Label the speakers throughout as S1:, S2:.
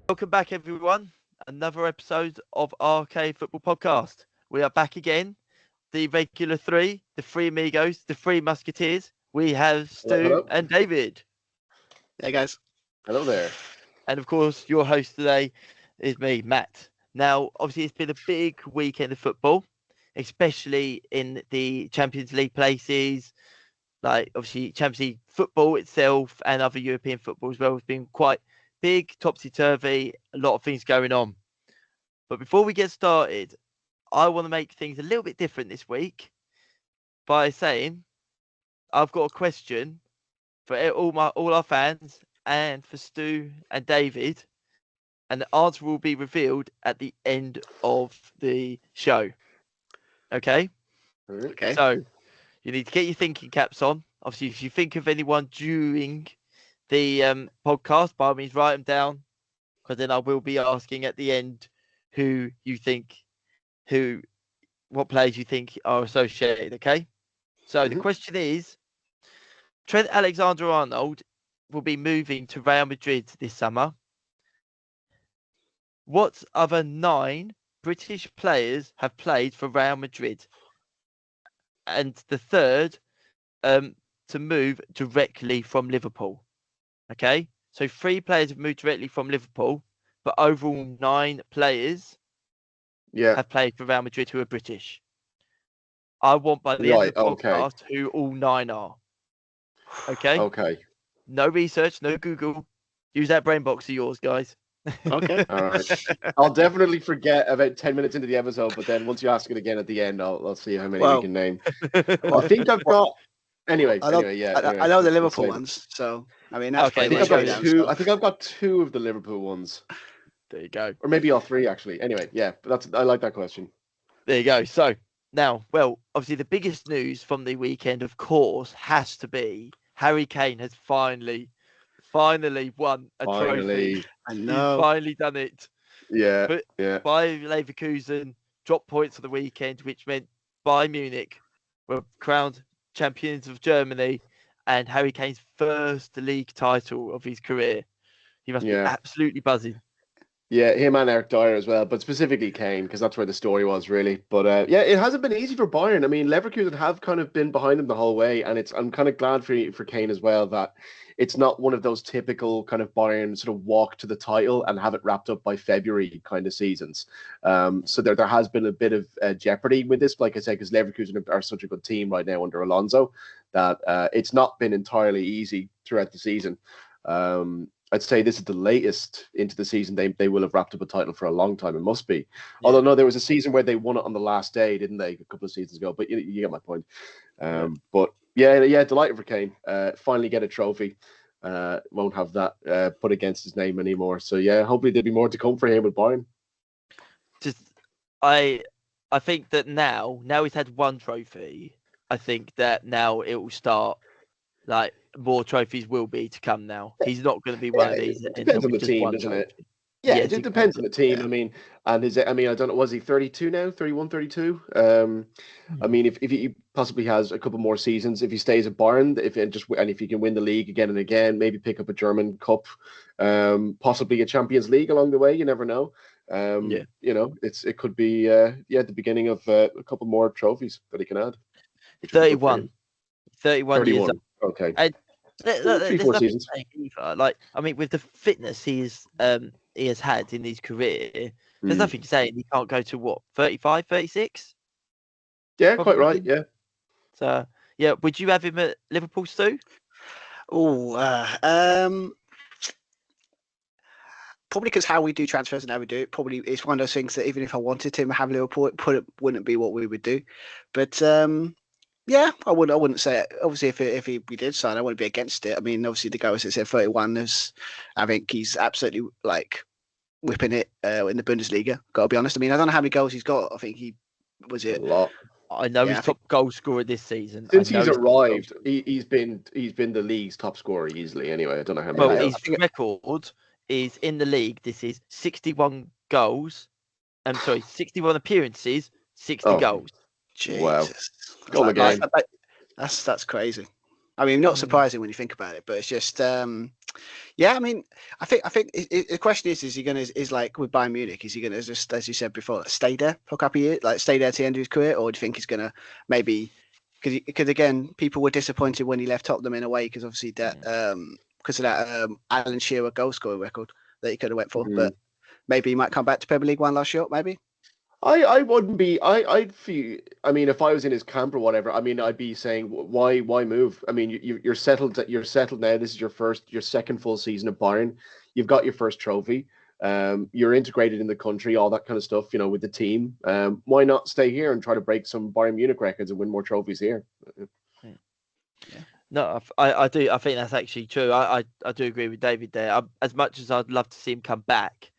S1: Welcome back, everyone. Another episode of RK Football Podcast. We are back again. The regular three, the three amigos, the three musketeers. We have Stu
S2: Hello.
S1: and David.
S3: Hey guys.
S2: Hello there.
S1: And of course, your host today is me, Matt. Now, obviously, it's been a big weekend of football, especially in the Champions League places. Like, obviously, Champions League football itself and other European football as well has been quite big, topsy-turvy, a lot of things going on. But before we get started, I want to make things a little bit different this week by saying I've got a question for all our fans and for Stu and David, and the answer will be revealed at the end of the show. Okay?
S3: Okay.
S1: So you need to get your thinking caps on. Obviously, if you think of anyone during the podcast, by all means, write them down, because then I will be asking at the end what players you think are associated. Okay, so the question is: Trent Alexander-Arnold will be moving to Real Madrid this summer. What other 9 British players have played for Real Madrid? And the third, to move directly from Liverpool. Okay, so 3 players have moved directly from Liverpool, but overall 9 players have played for Real Madrid who are British. I want by the end of the podcast who all 9 are. Okay?
S2: Okay.
S1: No research, no Google. Use that brain box of yours, guys.
S3: Okay.
S2: All right. I'll definitely forget about 10 minutes into the episode, but then once you ask it again at the end, I'll see how many we can name. I think I've got. Anyway,
S3: I know the Liverpool ones, so I mean that's
S1: Okay,
S2: I think I've got two. I think I've got 2 of the Liverpool ones.
S1: There you go.
S2: Or maybe all 3 actually. Anyway, yeah, but I like that question.
S1: There you go. So now, well, obviously the biggest news from the weekend, of course, has to be Harry Kane has finally won a trophy.
S3: I know.
S1: He's finally done it.
S2: Yeah.
S1: But by Leverkusen, dropped points for the weekend, which meant Bayern Munich were crowned champions of Germany and Harry Kane's first league title of his career. He must be absolutely buzzing.
S2: Yeah, him and Eric Dyer as well, but specifically Kane, because that's where the story was really. But it hasn't been easy for Bayern. I mean, Leverkusen have kind of been behind him the whole way, and I'm kind of glad for Kane as well that it's not one of those typical kind of Bayern sort of walk to the title and have it wrapped up by February kind of seasons. So there has been a bit of jeopardy with this, like I said, because Leverkusen are such a good team right now under Alonso that it's not been entirely easy throughout the season. I'd say this is the latest into the season they will have wrapped up a title for a long time. It must be. Yeah. Although, no, there was a season where they won it on the last day, didn't they? A couple of seasons ago. But you get my point. But yeah, delighted for Kane. Finally get a trophy. Won't have that put against his name anymore. So, yeah, hopefully there'll be more to come for him with Bayern.
S1: I think that now he's had 1 trophy. I think that now it will start, like, more trophies will be to come now. He's not going to be one of these.
S2: It depends on the team, doesn't it? Yeah, it depends on the team. I mean, I don't know, was he 32 now? 31, 32? I mean, if he possibly has a couple more seasons, if he stays at Bayern, if he can win the league again and again, maybe pick up a German cup, possibly a Champions League along the way, you never know. You know, it could be the beginning of a couple more trophies that he can add.
S1: 31 years old.
S2: Okay.
S1: And
S2: 3-4 seasons.
S1: Like, I mean, with the fitness he has had in his career, there's nothing saying he can't go to what, 35, 36?
S2: Yeah, probably. Quite right. Yeah.
S1: So yeah, would you have him at Liverpool, Stu?
S3: Probably because how we do transfers and how we do it, probably it's one of those things that even if I wanted to have Liverpool, it wouldn't be what we would do. But yeah, I wouldn't say it. Obviously, if we did sign, I wouldn't be against it. I mean, obviously the goals that said 31 I think he's absolutely like whipping it in the Bundesliga. Got to be honest. I mean, I don't know how many goals he's got. I think he was it
S2: a lot.
S1: I know he's top goal scorer this season.
S2: Since he's arrived, he's been the league's top scorer easily. Anyway, I don't know how many.
S1: Well, his record is in the league. This is 61 goals. 61 appearances, 60 goals.
S3: Jesus.
S2: Wow. Goal again.
S3: That's crazy. I mean, not surprising when you think about it, but it's just Yeah, I mean, I think the question is he going to, is like with Bayern Munich, is he going to just, as you said before, stay there for a couple of years, like stay there to the end of his career, or do you think he's going to maybe, because again, people were disappointed when he left Tottenham in a way, because obviously that because of that Alan Shearer goal scoring record that he could have went for, but maybe he might come back to Premier League one last shot, maybe.
S2: I wouldn't be. I'd feel. I mean, if I was in his camp or whatever, I mean, I'd be saying, why move? I mean, you're settled. You're settled now. This is your second full season at Bayern. You've got your first trophy. You're integrated in the country, all that kind of stuff. You know, with the team. Why not stay here and try to break some Bayern Munich records and win more trophies here?
S3: Yeah.
S1: No, I do. I think that's actually true. I do agree with David there. As much as I'd love to see him come back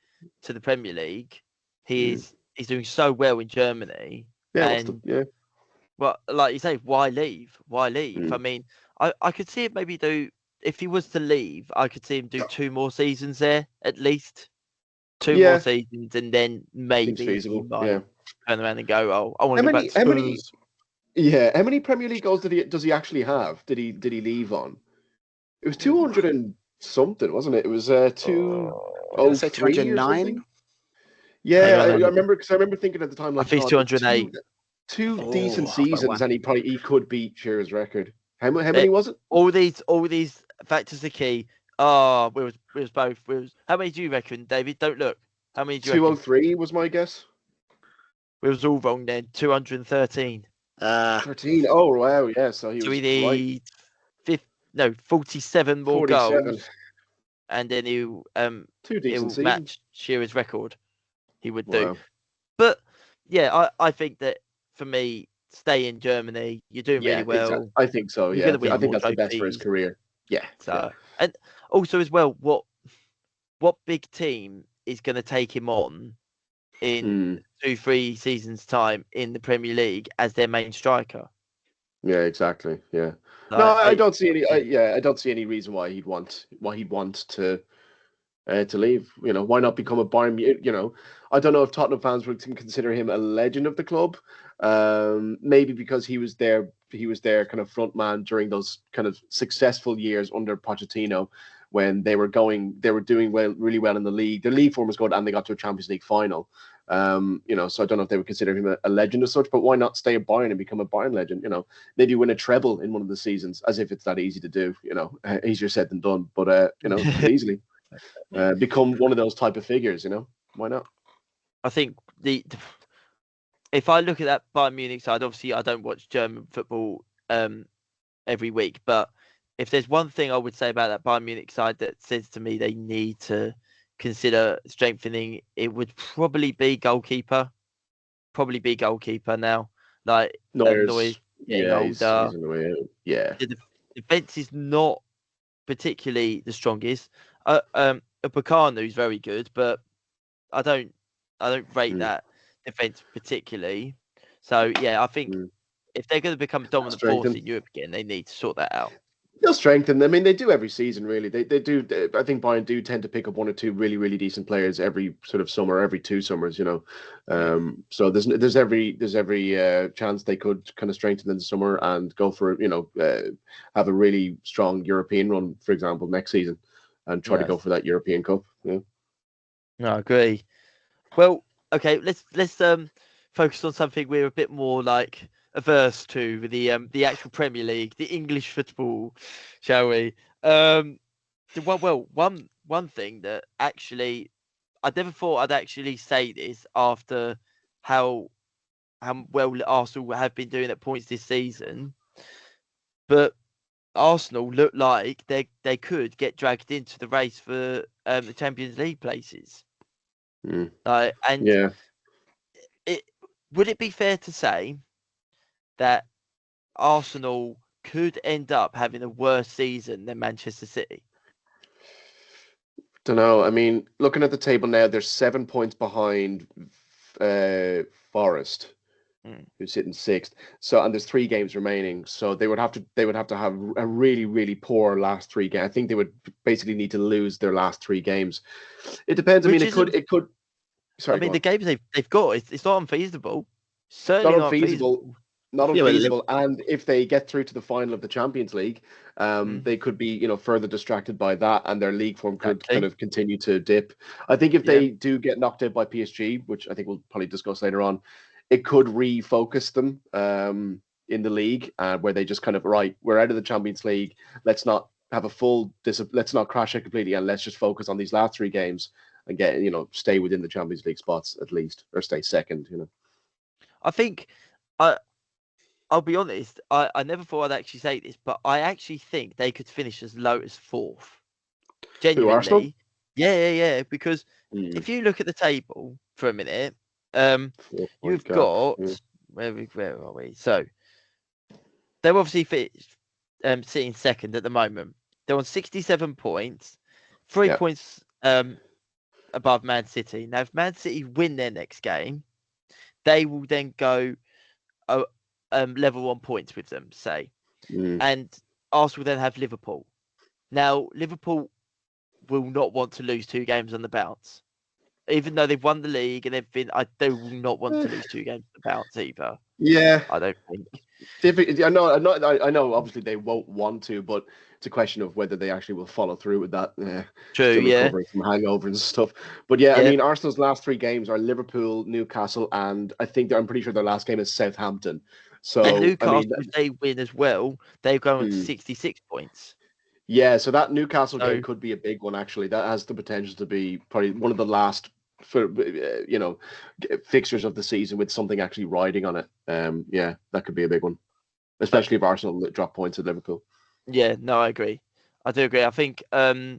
S1: to the Premier League, he's doing so well in Germany.
S2: Yeah,
S1: well, like you say, why leave? Why leave? I mean, I could see him maybe do, if he was to leave, I could see him do 2 more seasons there, at least 2 more seasons, and then maybe he might turn around and go, oh, I want to go back to Spurs.
S2: How many Premier League goals does he actually have? Did he leave on? It was 200 and something, wasn't it? It was 209. Yeah, I remember, because I remember thinking at the time, like,
S1: I think it's 208.
S2: Two decent seasons, and he could beat Shearer's record. How many was it?
S1: All these factors are key. Oh, we was both. How many do you reckon, David? Don't look. How many do you
S2: 203 was my guess.
S1: We was all wrong then. 213.
S2: 13. Oh wow, yeah. So he was right.
S1: 47 more
S2: 47.
S1: goals, and then he'll
S2: 2 decent seasons.
S1: Match Shearer's record. He would do. But yeah, I think that for me, stay in Germany. You're doing really well.
S2: Exactly. I think so. Yeah, I think that's the best for his career. Yeah.
S1: So and also as well, what big team is going to take him on in 2-3 seasons time in the Premier League as their main striker?
S2: Yeah, exactly. Yeah. No, I don't see any. I don't see any reason why he'd want to leave. You know, why not become a Bayern? You know, I don't know if Tottenham fans would consider him a legend of the club. Maybe because he was their kind of front man during those kind of successful years under Pochettino, when they were doing really well in the league. Their league form was good, and they got to a Champions League final. You know, so I don't know if they would consider him a legend as such, but why not stay at Bayern and become a Bayern legend? You know, maybe win a treble in one of the seasons, as if it's that easy to do. You know, easier said than done, but you know, easily become one of those type of figures. You know, why not?
S1: I think if I look at that Bayern Munich side, obviously I don't watch German football every week, but if there's one thing I would say about that Bayern Munich side that says to me they need to consider strengthening, it would probably be goalkeeper. Probably be goalkeeper now. Like Neuer's getting older. The defense is not particularly the strongest. Upamecano's very good, but I don't rate that defense particularly. So yeah, I think if they're going to become a dominant force in Europe again, they need to sort that out.
S2: They'll strengthen. I mean, they do every season, really. They do. I think Bayern do tend to pick up 1 or 2 really, really decent players every sort of summer, every 2 summers. You know, so there's every chance they could kind of strengthen in the summer and go for have a really strong European run, for example, next season, and try to go for that European Cup. Yeah.
S1: No, I agree. Well, okay, let's focus on something we're a bit more like averse to, the actual Premier League, the English football, shall we? One thing that actually I never thought I'd actually say this after how well Arsenal have been doing at points this season, but Arsenal look like they could get dragged into the race for the Champions League places. Would it be fair to say that Arsenal could end up having a worse season than Manchester City?
S2: Don't know. I mean, looking at the table now, they're 7 points behind Forest, who's sitting 6th. So, and there's 3 games remaining. So they would have to have a really, really poor last 3 games. I think they would basically need to lose their last 3 games. It depends. I mean, it could. Sorry,
S1: I mean, the games they've got, it's not unfeasible. Certainly not unfeasible.
S2: not
S3: Yeah, well,
S2: unfeasible. And if they get through to the final of the Champions League,
S1: Mm,
S2: they could be, further distracted by that, and their league form could kind
S1: exactly.
S2: of continue to dip. I think if
S1: Yeah.
S2: they do get knocked out by PSG, which I think we'll probably discuss later on, it could refocus them in the league, where they just kind of, right, we're out of the Champions League. Let's not have a full let's not crash it completely, and let's just focus on these last 3 games and get, stay within the Champions League spots at least, or stay second.
S1: I think I'll be honest. I never thought I'd actually say this, but I actually think they could finish as low as 4th.
S2: Who, Arsenal?
S1: Genuinely. Yeah. Because
S2: Mm,
S1: if you look at the table for a minute,
S2: 4 point
S1: you've
S2: gap.
S1: got
S2: Yeah.
S1: where are we? So they're obviously sitting second at the moment. They're on 67 points, 3
S2: Yeah.
S1: points above Man City. Now, if Man City win their next game, they will then go level on points with them, say.
S2: Mm.
S1: And Arsenal then have Liverpool. Now, Liverpool will not want to lose 2 games on the bounce. Even though they've won the league and they will not want to lose 2 games on the bounce either.
S2: Yeah,
S1: I don't think.
S2: I know. Obviously, they won't want to, but it's a question of whether they actually will follow through with that.
S1: True,
S2: Still
S1: yeah.
S2: recovering from hangovers and stuff. But yeah, I
S1: Yeah.
S2: mean, Arsenal's last 3 games are Liverpool, Newcastle, and I'm pretty sure their last game is Southampton. So
S1: And Newcastle,
S2: I mean,
S1: if they win as well, they're going to
S2: Hmm.
S1: 66 points.
S2: yeah. So that Newcastle
S1: So-
S2: game could be a big one. Actually, that has the potential to be probably one of the last fixtures of the season with something actually riding on it. Yeah, that could be a big one, especially if Arsenal drop points at Liverpool.
S1: Yeah, no, I agree. I do agree. I think I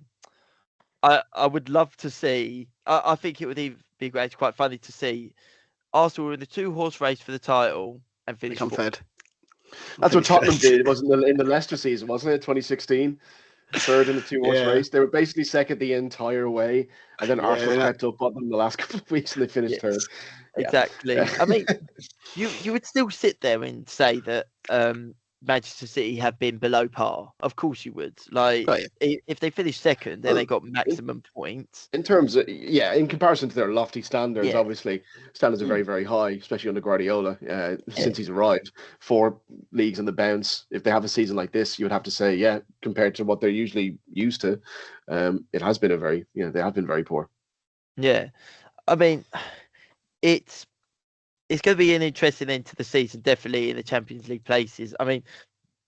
S1: would love to see. I think it would even be great. It's quite funny to see Arsenal were in the 2-horse race for the title and finish
S3: Become
S1: 4th.
S3: third.
S2: That's what
S3: Finish
S2: Tottenham
S3: first.
S2: did. It was in the Leicester season, wasn't it? 2016, third in the 2-horse
S3: Yeah.
S2: race. They were basically second the entire way, and then
S3: Yeah,
S2: Arsenal
S3: that-
S2: crept up on them the last couple of weeks, and they finished
S1: Yes.
S2: third. Yeah.
S1: Exactly.
S2: Yeah.
S1: I mean, you would still sit there and say that Manchester City have been below par. Of course you would. Like,
S3: Oh, yeah.
S1: if they finish second, then they got maximum points.
S2: In terms of, in comparison to their lofty standards,
S1: Yeah.
S2: obviously standards are very, very high, especially under Guardiola since he's arrived. 4 leagues on the bounce. If they have a season like this, you would have to say, yeah, compared to what they're usually used to, it has been they have been very poor.
S1: Yeah. I mean, it's going to be an interesting end to the season, definitely in the Champions League places. I mean,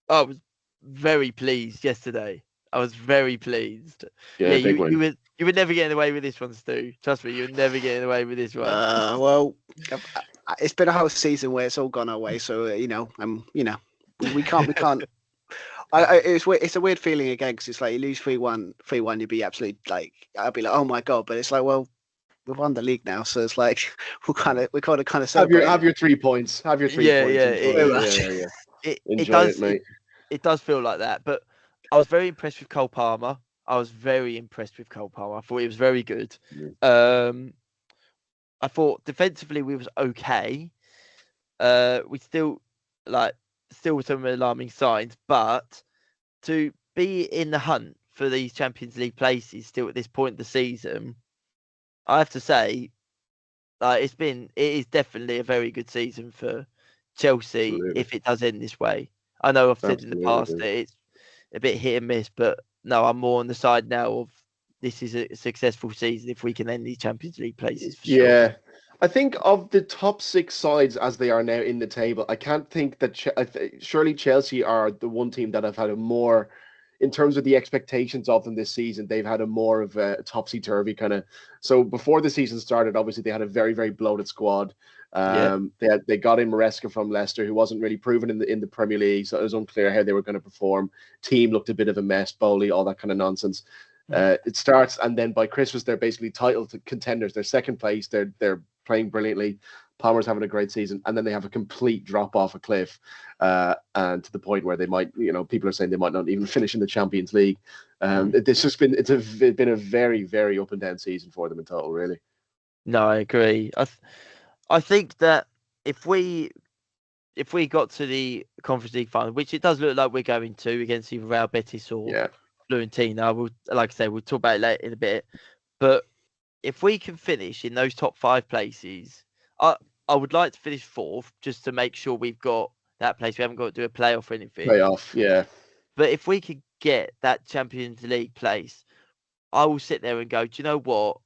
S1: I was very pleased yesterday. I was very pleased.
S2: Yeah, big win.
S1: You were never getting away with this one, Stu. Trust me, you were never getting away with this one.
S3: Well, it's been a whole season where it's all gone our way. So we can't. It's a weird feeling again because it's like you lose 3-1, you'd be absolutely like, I'd be like, oh my god. But it's like, well, we've won the league now, so it's like we kind of celebrate.
S2: Have your 3 points. Have your 3 points. Enjoy it, mate.
S1: It does feel like that, but I was very impressed with Cole Palmer. I thought he was very good.
S2: Yeah.
S1: I thought defensively we was okay. We still with some alarming signs, but to be in the hunt for these Champions League places still at this point in the season, I have to say, it is definitely a very good season for Chelsea.
S2: Absolutely.
S1: If it does end this way. I know I've said in the past
S2: Absolutely.
S1: that it's a bit hit and miss, but no, I'm more on the side now of this is a successful season if we can end these Champions League places for sure.
S2: Yeah. I think of the top 6 sides as they are now in the table, I can't think that surely Chelsea are the one team that have had a more, in terms of the expectations of them this season, they've had a more of a topsy-turvy kind of. So before the season started, obviously they had a very, very bloated squad. They got in Maresca from Leicester, who wasn't really proven in the Premier League, so it was unclear how they were going to perform. Team looked a bit of a mess, Bowley, all that kind of nonsense. It starts, and then by Christmas they're basically title contenders. They're second place. They're playing brilliantly. Palmer's having a great season, and then they have a complete drop off a cliff, and to the point where they might, people are saying they might not even finish in the Champions League. It's been a very, very up and down season for them in total, really.
S1: No, I agree. I think that if we got to the Conference League final, which it does look like we're going to against either Real Betis or Fiorentina, like I say, we'll talk about it later in a bit. But if we can finish in those top 5 places, I would like to finish 4th just to make sure we've got that place. We haven't got to do a playoff or anything.
S2: Playoff, yeah.
S1: But if we could get that Champions League place, I will sit there and go, do you know what?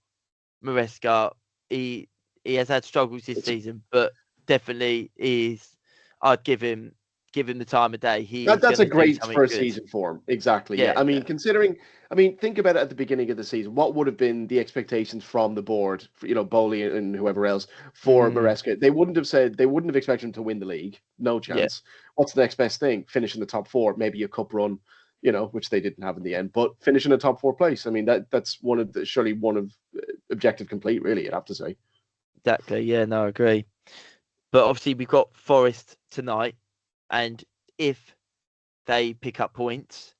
S1: Maresca, he has had struggles this season, but definitely I'd give him the time of day.
S2: That's a great first
S1: good.
S2: season for him. Exactly. Yeah. I mean, think about it at the beginning of the season. What would have been the expectations from the board, Bowley and whoever else for Maresca? They wouldn't have expected him to win the league. No chance. Yeah. What's the next best thing? Finish in the top 4, maybe a cup run, which they didn't have in the end, but finish in a top 4 place. I mean, that's surely one of objective complete, really, I'd have to say.
S1: Exactly. Yeah, no, I agree. But obviously we've got Forest tonight, and if they pick up points,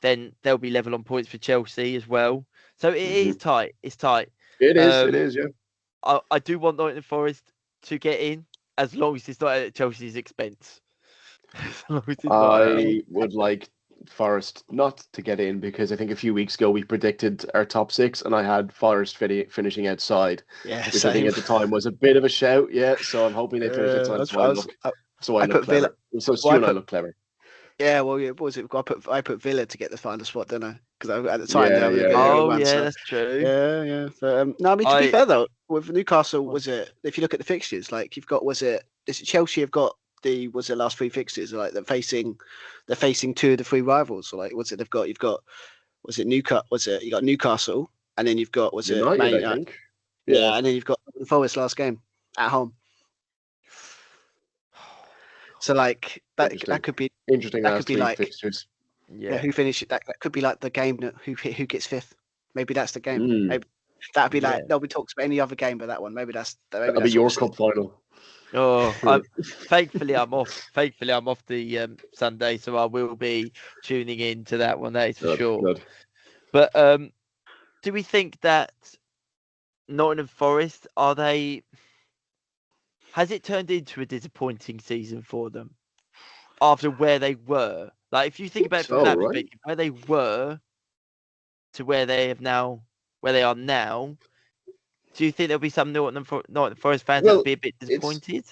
S1: then they'll be level on points for Chelsea as well. So it is tight. It's tight.
S2: It is, yeah.
S1: I do want Nottingham Forest to get in, as long as it's not at Chelsea's expense.
S2: I would like Forest not to get in, because I think a few weeks ago we predicted our top 6 and I had Forest finishing outside, which I think at the time was a bit of a shout. Yeah, so I'm hoping they finish outside. So I look clever. So Stu and I look clever.
S3: Yeah, well, what was it? I put Villa to get the final spot, didn't I? Because at the time,
S1: that's true.
S3: Yeah. But, no, I mean, to be fair though, with Newcastle, if you look at the fixtures, like you've got, Chelsea have got the last 3 fixtures, like they're facing 2 of the 3 rivals. So like, you've got Newcastle, you got Newcastle, and then you've got
S2: United, Man United, I think.
S3: Yeah, and then you've got the Forest last game at home. So like that could be
S2: interesting.
S3: That could be like
S2: fixtures.
S3: Yeah, who finishes that could be like the game that who gets 5th. Maybe that's the game. Maybe that'd be like nobody talks about any other game but that one. Maybe that'll
S2: be your cup final.
S1: Oh, thankfully I'm off. Thankfully I'm off the Sunday, so I will be tuning in to that one. That is for sure. Good. But do we think that Nottingham Forest has it turned into a disappointing season for them after where they were? Like, if you think about it from that perspective, where they were to where they are now, do you think there'll be some Nottingham Forest fans that'll be a bit disappointed?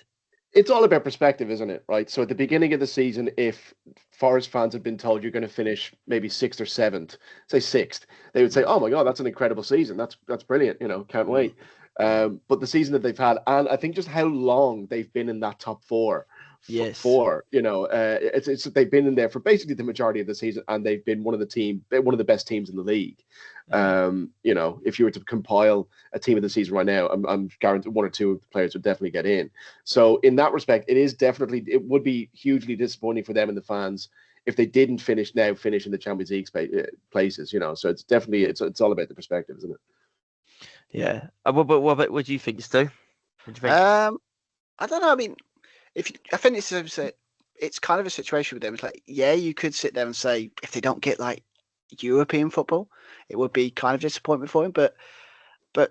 S2: It's all about perspective, isn't it? Right. So at the beginning of the season, if Forest fans had been told you're going to finish maybe 6th or 7th, say 6th, they would say, "Oh my God, that's an incredible season. That's brilliant. Can't wait." But the season that they've had, and I think just how long they've been in that top 4.
S1: Yes.
S2: It's they've been in there for basically the majority of the season, and they've been one of the best teams in the league. If you were to compile a team of the season right now, I'm guaranteed 1 or 2 players would definitely get in. So in that respect, it would be hugely disappointing for them and the fans if they didn't finish in the Champions League places. So it's definitely it's all about the perspective, isn't it?
S1: Yeah. What do you think, Stu? What do you think?
S3: I don't know. I mean, I think it's kind of a situation with them. It's like, you could sit there and say if they don't get like European football, it would be kind of disappointment for him. But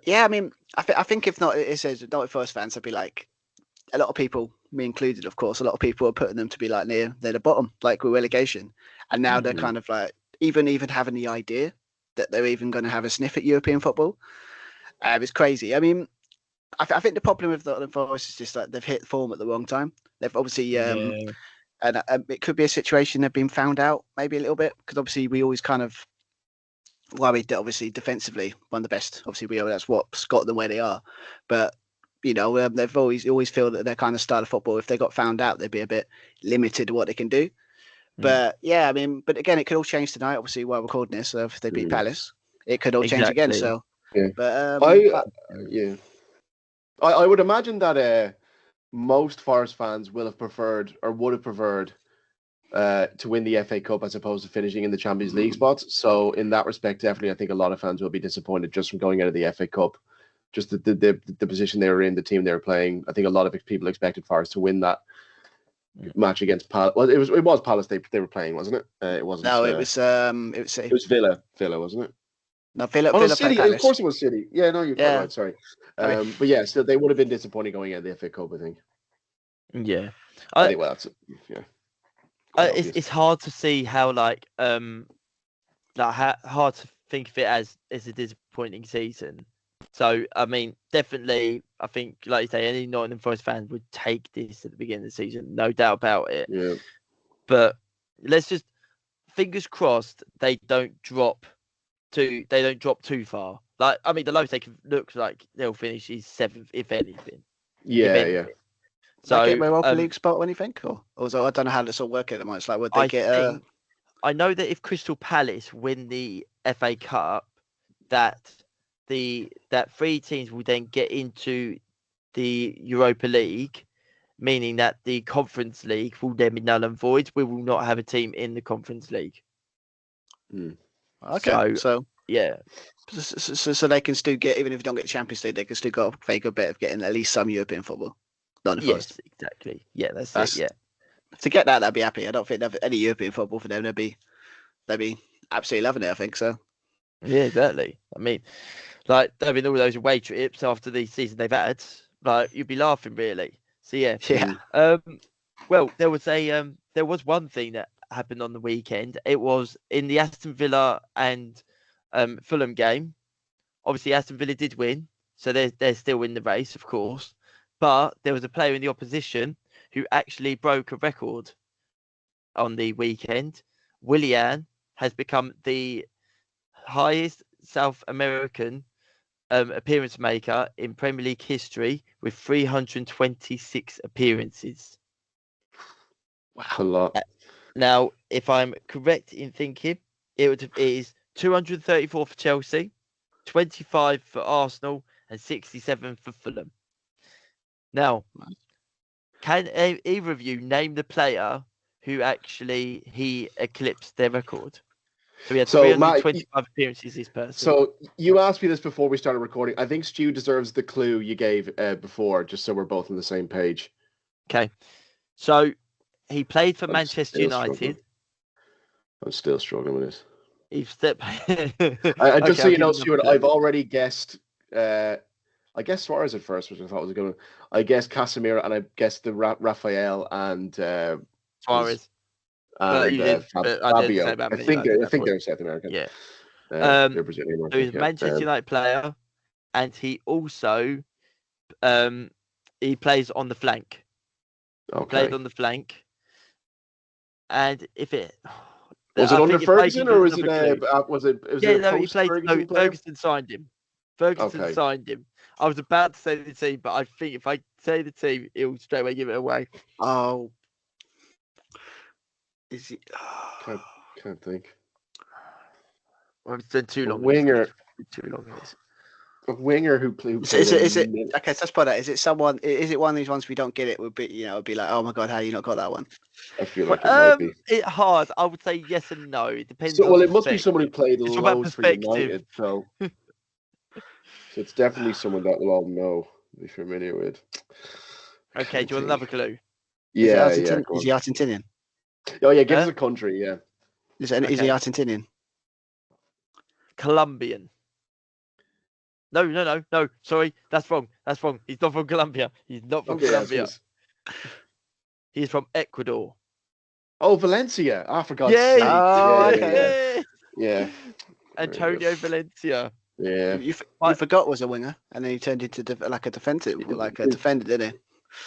S3: yeah, I mean, I think if not, it says not Forest fans, I'd be like a lot of people, me included, of course, a lot of people are putting them to be like near the bottom, like with relegation, and now they're kind of like even having the idea that they're even going to have a sniff at European football. It's crazy. I mean, I think the problem with the Forest is just that they've hit form at the wrong time. They've obviously, and it could be a situation they've been found out maybe a little bit, because obviously we always kind of worried that obviously defensively one of the best. Obviously that's what's got them where they are, but they've always feel that their kind of style of football, if they got found out, they'd be a bit limited to what they can do. But yeah, I mean, but again, it could all change tonight. Obviously, while recording this, so if they beat Palace, it could all change again. So.
S2: Yeah.
S3: But
S2: I would imagine that most Forest fans would have preferred to win the FA Cup as opposed to finishing in the Champions League spots. So in that respect, definitely, I think a lot of fans will be disappointed just from going out of the FA Cup. Just the position they were in, the team they were playing. I think a lot of people expected Forest to win that match against Palace. Well, it was Palace they were playing, wasn't it? It wasn't.
S3: No, it was
S2: Villa, wasn't it?
S3: No, Villa.
S2: City. Of course, it was City. Yeah, no, you're quite right. Sorry, but yeah, still they would have been disappointing going out of the FA Cup, I think.
S1: Yeah,
S2: I think
S1: it's hard to see how hard to think of it as a disappointing season So, I mean, definitely, I think, like you say, any Nottingham Forest fan would take this at the beginning of the season, no doubt about it.
S2: Yeah.
S1: But let's just fingers crossed they don't drop too far. Like, I mean, the lowest they can look like they'll finish is 7th, if anything.
S2: Yeah.
S1: So,
S3: they get a Europa League spot, when you think, or I don't know how this all work at the moment. It's like, would they get?
S1: I know that if Crystal Palace win the FA Cup, that 3 teams will then get into the Europa League, meaning that the Conference League will then be null and void. We will not have a team in the Conference League.
S3: Okay, so
S1: yeah,
S3: so they can still get, even if they don't get the Champions League, they can still got a very good bet of getting at least some European football.
S1: Yes, exactly. Yeah, that's it. Yeah,
S3: to get that, they'd be happy. I don't think any European football for them. They'd be absolutely loving it. I think so.
S1: Yeah, exactly. I mean, like having all those away trips after the season they've had, like you'd be laughing really. So yeah. Well, there was one thing that happened on the weekend. It was in the Aston Villa and Fulham game. Obviously, Aston Villa did win, so they're still in the race, of course. But there was a player in the opposition who actually broke a record on the weekend. Willian has become the highest South American appearance maker in Premier League history with 326 appearances.
S2: Wow, a lot.
S1: Now, if I'm correct in thinking, it is 234 for Chelsea, 25 for Arsenal, and 67 for Fulham. Now, can either of you name the player who actually he eclipsed their record? So we had 325 appearances, this person.
S2: So you asked me this before we started recording. I think Stu deserves the clue you gave before, just so we're both on the same page.
S1: Okay. So he played for Manchester United.
S2: I'm still struggling with this.
S1: Just
S2: so you know, Stuart, I've already guessed. I guessed Suarez at first, which I thought was a good one. I guessed Casemiro, and I guessed the Raphael and
S1: Suarez.
S2: And Fabio. I think they're South American.
S1: Yeah.
S2: They're Brazilian.
S1: So he's a Manchester United player, and he also he plays on the flank.
S2: Okay.
S1: He played on the flank. And if it
S2: was it under Ferguson or was it
S1: he played. Ferguson signed him. Ferguson signed him. I was about to say the team, but I think if I say the team, he'll straight away give it away.
S3: Oh. Is he?
S2: Can't think.
S1: Well, it's been too long.
S2: Winger.
S1: Too long.
S2: A winger who plays.
S3: Is it? Okay, let's put that. Is it someone? Is it one of these ones we don't get? It would be, it'd be like, oh my god, how you not got that one?
S2: I feel like it might be.
S1: It's hard. I would say yes and no. It depends.
S2: So, well, it must be someone who played loads for United. So it's definitely someone that we'll all know, be familiar with.
S1: Okay, do you want another clue?
S2: Yeah,
S3: Is he Argentinian?
S2: Oh yeah, give us a country. Yeah.
S3: Is he Argentinian?
S1: Colombian. No. Sorry, that's wrong. He's not from Colombia. He's not from Colombia. He's from Ecuador.
S2: Oh, Valencia. I forgot. Yeah.
S1: Antonio Valencia.
S2: Yeah.
S3: You forgot was a winger, and then he turned into a defensive, a defender, didn't he?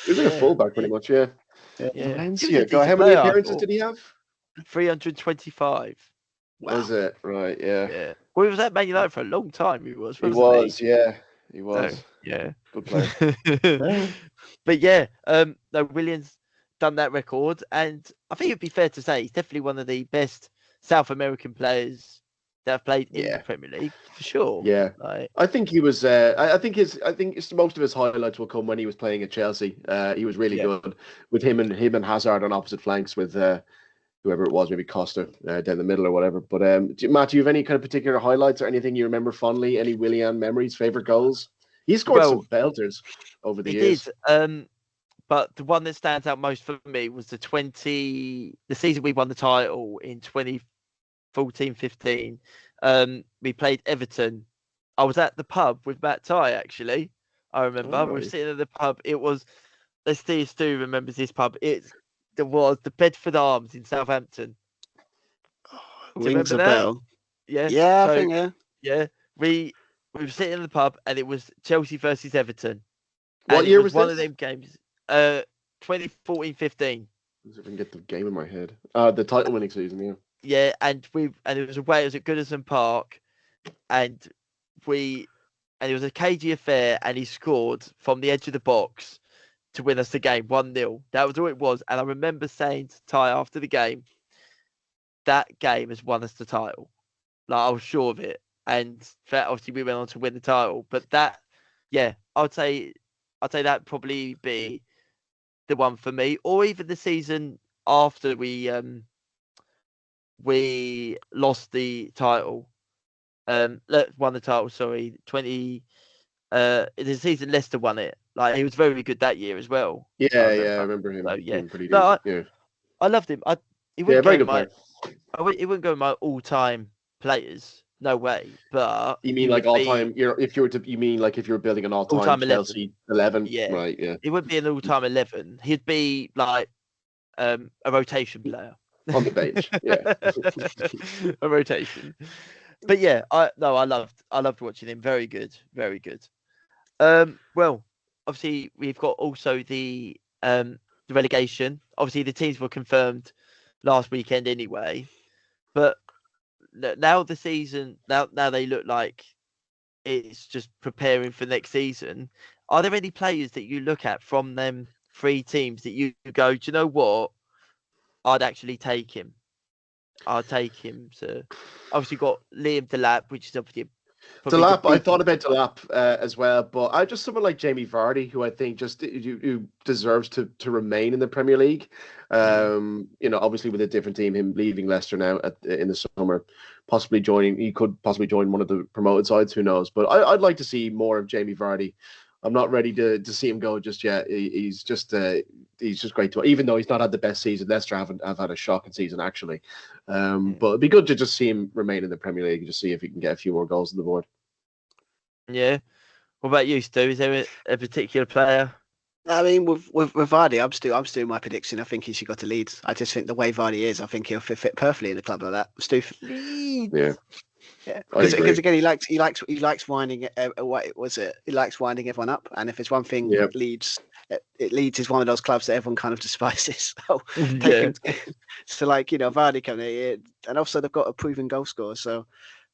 S2: He was like a fullback, pretty much. Yeah. Valencia. How many appearances did he have?
S1: 325.
S2: Wow. Was it? Right, yeah.
S1: Well, he was at Man United for a long time. He was.
S2: He was.
S1: Yeah.
S2: Good player.
S1: But yeah, Williams done that record, and I think it'd be fair to say he's definitely one of the best South American players that have played in the Premier League for sure.
S2: Yeah, I think he was. I think most of his highlights will come when he was playing at Chelsea. He was really good with him and Hazard on opposite flanks with whoever it was, maybe Costa down the middle or whatever. But Matt, do you have any kind of particular highlights or anything you remember fondly? Any Willian memories, favorite goals? He scored some belters over the years.
S1: He did. But the one that stands out most for me was the season we won the title in 2014-15. We played Everton. I was at the pub with Matt Ty, actually. I remember. We were sitting at the pub. It was, let's see if Stu remembers this pub. There was the Bedford Arms in Southampton.
S3: Rings a bell.
S1: Yeah.
S3: Yeah, I think,
S1: Yeah. we were sitting in the pub, and it was Chelsea versus Everton.
S2: What
S1: And
S2: year
S1: it
S2: was
S1: one
S2: this?
S1: of them games? 2014-15.
S2: Let's see if I can get the game in my head. The title winning season, yeah.
S1: Yeah, and it was away. It was at Goodison Park, and it was a cagey affair, and he scored from the edge of the box to win us the game 1-0. That was all it was. And I remember saying to Ty after the game, that game has won us the title. Like, I was sure of it. And that, obviously we went on to win the title. But that, yeah, I'd say that'd probably be the one for me. Or even the season after we lost the title. Won the title, sorry. The season Leicester won it. Like, he was very good that year as well.
S2: Yeah, I remember him.
S1: So, yeah.
S2: Being pretty decent.
S1: No,
S2: Yeah.
S1: I loved him. He
S2: Yeah,
S1: wouldn't
S2: very
S1: go
S2: good
S1: my,
S2: player.
S1: He wouldn't go my all-time players. No way. But
S2: You
S1: he
S2: mean like
S1: would
S2: all
S1: be
S2: time? If you were to, you mean like if you were building an all-time
S1: all-time
S2: Chelsea 11?
S1: Yeah.
S2: Right. Yeah.
S1: He would be an all-time 11. He'd be like a rotation player
S2: On the bench. Yeah.
S1: a rotation. But yeah, I loved watching him. Very good, very good. Well, obviously we've got also the relegation. Obviously the teams were confirmed last weekend anyway, but now the season now they look like it's just preparing for next season. Are there any players that you look at from them 3 teams that you go, do you know what? I'd actually take him. I'll take him to. Obviously, got Liam Delap, which is obviously
S2: Delap, I thought about Delap as well, but I just someone like Jamie Vardy, who I think just who deserves to remain in the Premier League. Obviously with a different team, him leaving Leicester now in the summer, he could possibly join one of the promoted sides. Who knows? But I'd like to see more of Jamie Vardy. I'm not ready to see him go just yet. He's just great to. Even though he's not had the best season, Leicester have had a shocking season actually. But it'd be good to just see him remain in the Premier League and just see if he can get a few more goals on the board.
S1: Yeah. What about you, Stu? Is there a particular player?
S3: I mean, with Vardy, I'm still doing my prediction. I think he should go to Leeds. I just think the way Vardy is, I think he'll fit perfectly in a club like that. Stu.
S1: Leeds.
S2: Yeah.
S3: Yeah, because again, he likes winding. What was it? He likes winding everyone up, and if it's one thing, Leeds is one of those clubs that everyone kind of despises. So, Vardy coming in, and also they've got a proven goal scorer. So,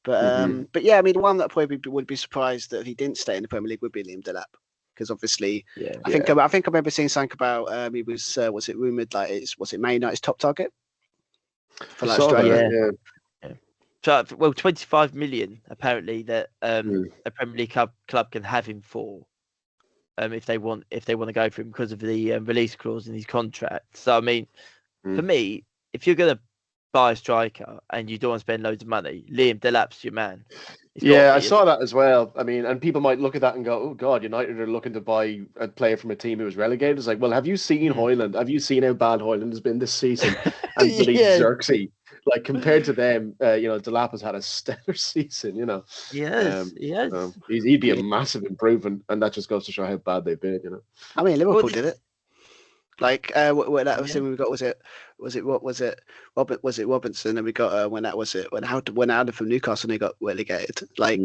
S3: but yeah, I mean, the one that probably would be surprised that if he didn't stay in the Premier League would be Liam Delap, because obviously, I think I remember seeing something about he was it rumored like was it Man United's top target for like Australia?
S1: So, 25 million apparently that a Premier League club can have him for, if they want to go for him because of the release clause in his contract. So I mean, for me, if you're gonna buy a striker and you don't want to spend loads of money, Liam Delap's your man.
S2: I saw that as well. I mean, and people might look at that and go, "Oh God, United are looking to buy a player from a team who was relegated." It's like, well, have you seen Højlund? Have you seen how bad Højlund has been this season? And Xerxes. Like compared to them, Delap has had a stellar season.
S1: Yes.
S2: So he'd be a massive improvement, and that just goes to show how bad they've been.
S3: I mean, Liverpool did it. Like when that was we got was it Robinson, and we got when Alden from Newcastle and they got relegated. Like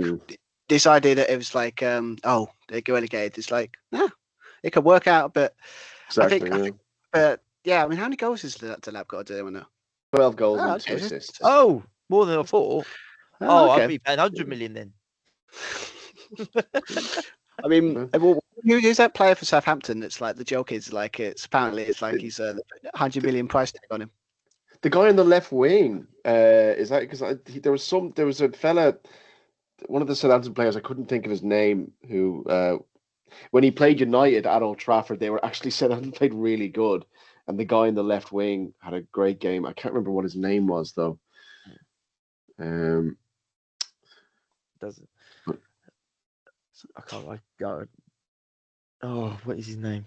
S3: this idea that it was like they go relegated. It's like it could work out, but
S2: exactly,
S3: I think but yeah, I mean, how many goals has Delap got to do now?
S2: 12 goals and 2 assists.
S1: Oh, more than I thought. I'd be paying 100 million then.
S3: I mean, who's that player for Southampton? That's like the joke is like it's like he's a 100 million price tag on him.
S2: The guy on the left wing is that because there was a fella, one of the Southampton players, I couldn't think of his name, who when he played United at Old Trafford, they were actually Southampton played really good. And the guy in the left wing had a great game. I can't remember what his name was though.
S1: Doesn't. I can't. Oh, what is his name?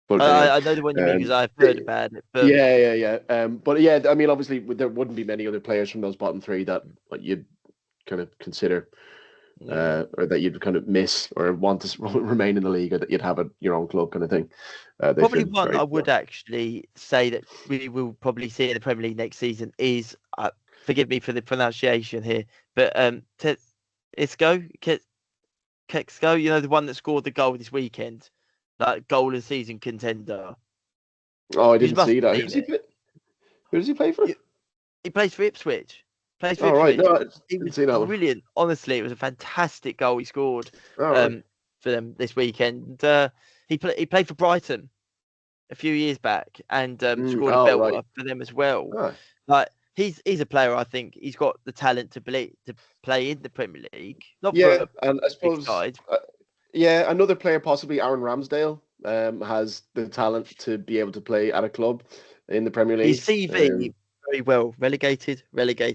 S1: But, I know the one you mean because I've heard about it. But...
S2: But yeah, I mean, obviously there wouldn't be many other players from those bottom 3 that you'd kind of consider. Or that you'd kind of miss or want to remain in the league, or that you'd have at your own club kind of thing.
S1: Probably one I would actually say that we will probably see in the Premier League next season is forgive me for the pronunciation here, but Isco, Kexco, you know, the one that scored the goal this weekend, like goal of season contender.
S2: Oh, I
S1: You
S2: didn't
S1: must
S2: see
S1: have
S2: that.
S1: seen it.
S2: Who does he play for?
S1: He plays for Ipswich.
S2: Oh, right. No, I
S1: He
S2: didn't
S1: was
S2: see that one.
S1: brilliant. Honestly, it was a fantastic goal he scored
S2: Oh, right.
S1: for them this weekend. He played for Brighton a few years back and scored a
S2: Oh,
S1: belter
S2: right.
S1: for them as well.
S2: Ah.
S1: Like he's a player. I think he's got the talent to play in the Premier League. Not
S2: Yeah,
S1: for a
S2: and I
S1: big
S2: suppose,
S1: side.
S2: yeah, another player, possibly Aaron Ramsdale, has the talent to be able to play at a club in the Premier
S1: His
S2: League.
S1: CV very well relegated.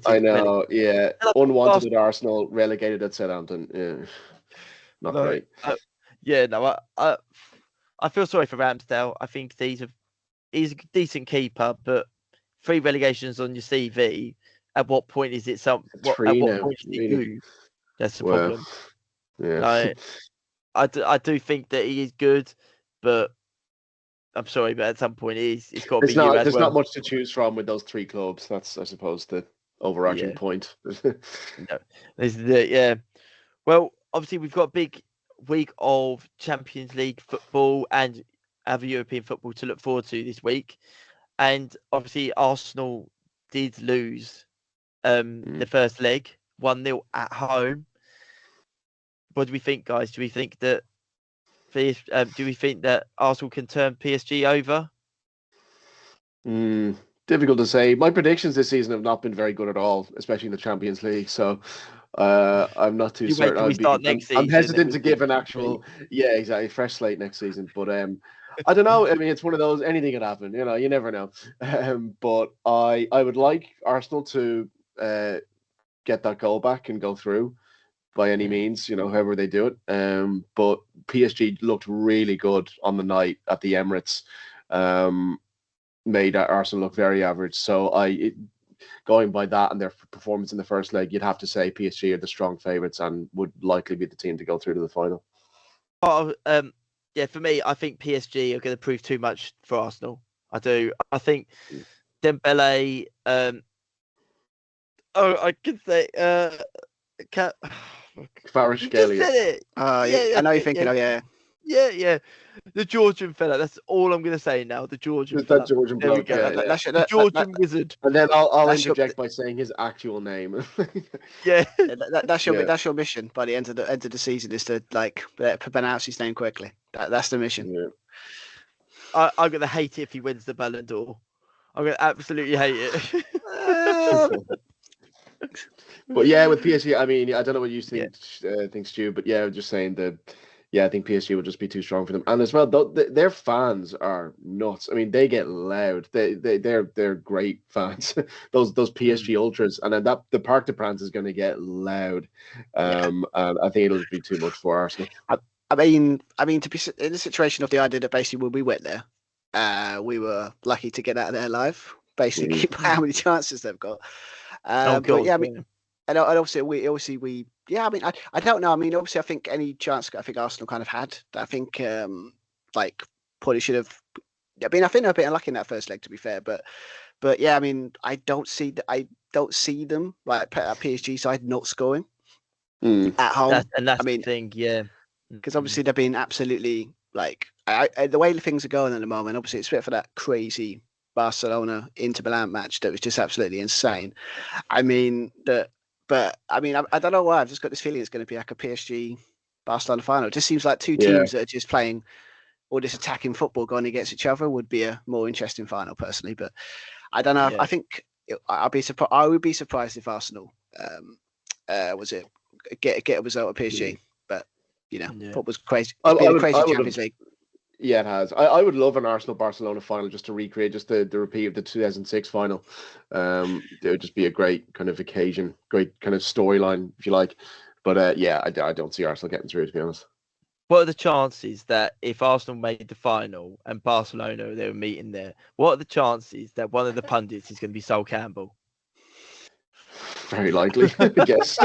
S2: I know, yeah,
S1: And I think
S2: unwanted at Arsenal, relegated at Southampton. Yeah, not
S1: No,
S2: great.
S1: I feel sorry for Ramsdale. I think he's a decent keeper, but 3 relegations on your CV. At what point is it at
S2: Three
S1: what
S2: now,
S1: point is it
S2: really.
S1: you? That's the
S2: Well,
S1: problem.
S2: yeah.
S1: Like, I do think that he is good, but I'm sorry, but at some point it's got to be you as
S2: There's
S1: well.
S2: not much to choose from with those 3 clubs. That's, I suppose, the overarching point.
S1: No, this is it. Yeah. Well, obviously we've got a big week of Champions League football and other European football to look forward to this week. And obviously Arsenal did lose the first leg, 1-0 at home. What do we think, guys? Do we think that Arsenal can turn PSG over?
S2: Difficult to say. My predictions this season have not been very good at all, especially in the Champions League. So I'm not too certain.
S1: Wait till we start next season.
S2: I'm hesitant to give an actual, exactly, fresh slate next season. But I don't know. I mean, it's one of those. Anything can happen. You know, you never know. But I would like Arsenal to get that goal back and go through by any means. You know, however they do it. But PSG looked really good on the night at the Emirates. Made Arsenal look very average. So going by that and their performance in the first leg, you'd have to say PSG are the strong favourites and would likely be the team to go through to the final.
S1: Yeah, for me, I think PSG are going to prove too much for Arsenal. I do. I think Dembele. I can say.
S2: Kvaratskhelia.
S3: I know you're thinking.
S1: Yeah. The Georgian fella. That's all I'm going to say now. The Georgian fella.
S2: That Georgian
S1: There we
S2: bloke.
S1: go.
S2: The
S1: Georgian wizard.
S2: And then I'll interject by saying his actual name.
S1: Yeah.
S3: That's your mission by the end of the season is to pronounce his name correctly. That's the mission.
S2: Yeah.
S1: I'm going to hate it if he wins the Ballon d'Or. I'm going to absolutely hate it.
S2: But yeah, with PSG, I mean, I don't know what you think, Stu, but yeah, I'm just saying that. Yeah, I think PSG will just be too strong for them, and as well, their fans are nuts. I mean, they get loud. They're great fans. those PSG ultras, and then the Parc des Princes is going to get loud. And I think it'll just be too much for Arsenal.
S3: I mean, to be in the situation of the idea that basically when we went there, we were lucky to get out of there alive. Basically, how many chances they've got. But yeah, I mean, and obviously we. Yeah, I mean, I don't know. I mean, obviously, I think any chance I think Arsenal kind of had. I think probably should have. I mean, I think they're a bit unlucky in that first leg, to be fair. But yeah, I mean, I don't see them like a PSG side not scoring at home.
S1: That's the thing, yeah.
S3: Because obviously they've been absolutely the way things are going at the moment. Obviously, it's a bit for that crazy Barcelona Inter Milan match that was just absolutely insane. I mean But I mean, I don't know why. I've just got this feeling it's going to be like a PSG Barcelona final. It just seems like two teams that are just playing all this attacking football going against each other would be a more interesting final, personally. But I don't know. Yeah. I think I would be surprised if Arsenal get a result at PSG. But football's crazy. It's been a crazy Champions League.
S2: Yeah, it has. I would love an Arsenal-Barcelona final just to recreate just the repeat of the 2006 final. It would just be a great kind of occasion, great kind of storyline, if you like. But I don't see Arsenal getting through, to be honest.
S1: What are the chances that if Arsenal made the final and Barcelona, they were meeting there, what are the chances that one of the pundits is going to be Sol Campbell?
S2: Very likely, I guess.